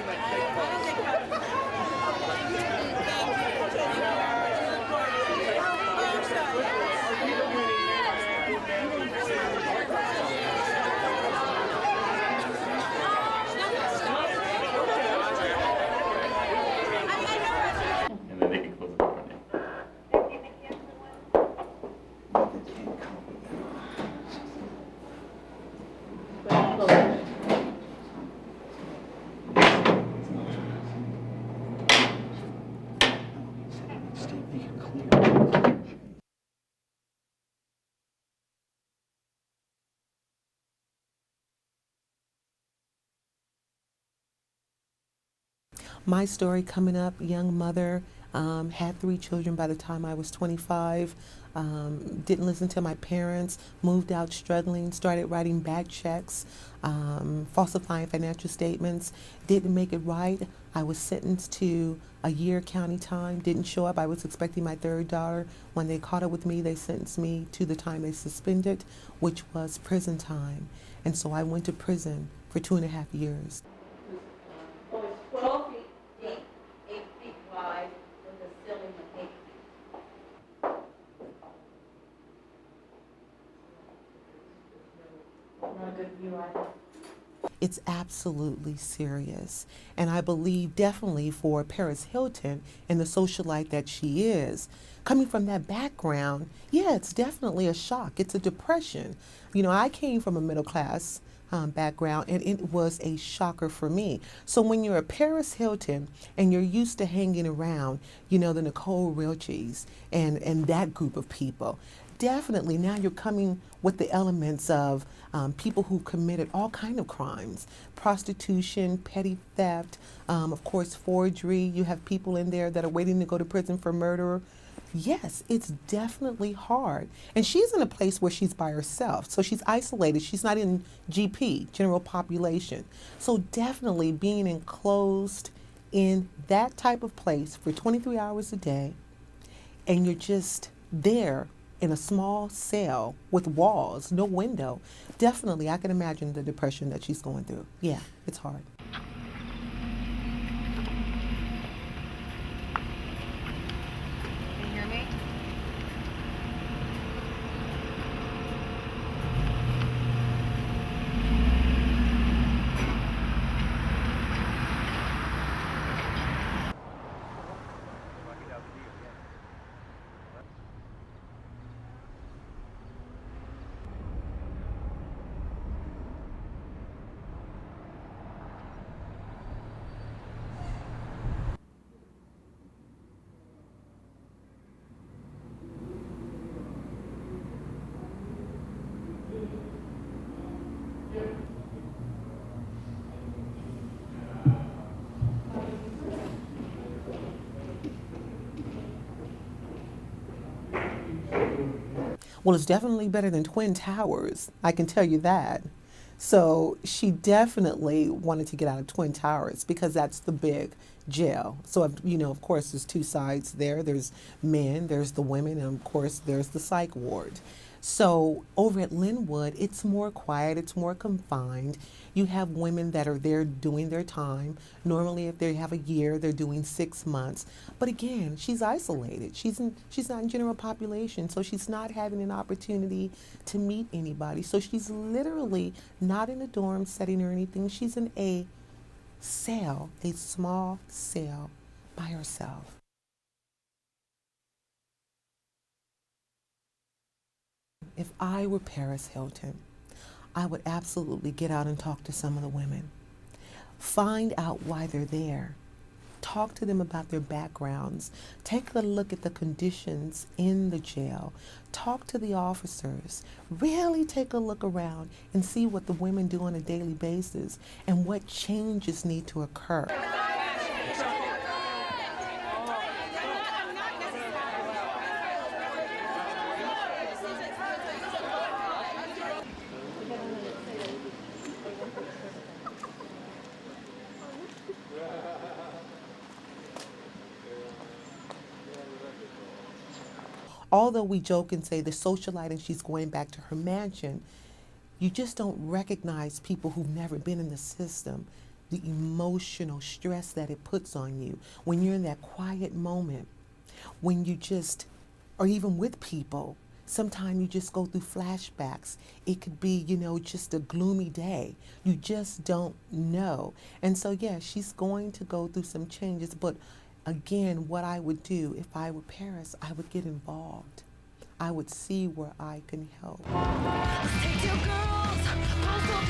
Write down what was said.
And then they can close the door on you. My story coming up, young mother, had 3 children by the time I was 25, didn't listen to my parents, moved out struggling, started writing bad checks, falsifying financial statements, didn't make it right. I was sentenced to a year county time, didn't show up. I was expecting my 3rd daughter. When they caught up with me, they sentenced me to the time they suspended, which was prison time. And so I went to prison for 2.5 years. So it's 12 feet deep, 8 feet wide, with a ceiling of 8 feet. Not a good view either. It's absolutely serious. And I believe definitely for Paris Hilton and the socialite that she is, coming from that background, yeah, it's definitely a shock. It's a depression. You know, I came from a middle class background, and it was a shocker for me. So when you're a Paris Hilton and you're used to hanging around, you know, the Nicole Richie's and that group of people, definitely now you're coming with the elements of people who committed all kind of crimes, prostitution, petty theft, of course forgery. You have people in there that are waiting to go to prison for murder. Yes, it's definitely hard. And she's in a place where she's by herself. So she's isolated. She's not in GP, general population. So definitely being enclosed in that type of place for 23 hours a day, and you're just there in a small cell with walls, no window. Definitely, I can imagine the depression that she's going through. Yeah, it's hard. Can you hear me? Well, it's definitely better than Twin Towers, I can tell you that. So she definitely wanted to get out of Twin Towers because that's the big jail. So, you know, of course, there's 2 sides there. There's men, there's the women, and of course, there's the psych ward. So over at Lynwood, it's more quiet, it's more confined. You have women that are there doing their time. Normally, if they have a year, they're doing 6 months. But again, she's isolated. She's not in general population, so she's not having an opportunity to meet anybody. So she's literally not in a dorm setting or anything. She's in a cell, a small cell by herself. If I were Paris Hilton, I would absolutely get out and talk to some of the women. Find out why they're there. Talk to them about their backgrounds. Take a look at the conditions in the jail. Talk to the officers. Really take a look around and see what the women do on a daily basis and what changes need to occur. Although we joke and say the socialite and she's going back to her mansion, you just don't recognize people who've never been in the system. the emotional stress that it puts on you when you're in that quiet moment, when you just, or even with people, sometimes you just go through flashbacks. It could be, just a gloomy day. You just don't know. And so, yeah, she's going to go through some changes. But again, what I would do if I were Paris, I would get involved. I would see where I can help. Let's take two girls, both of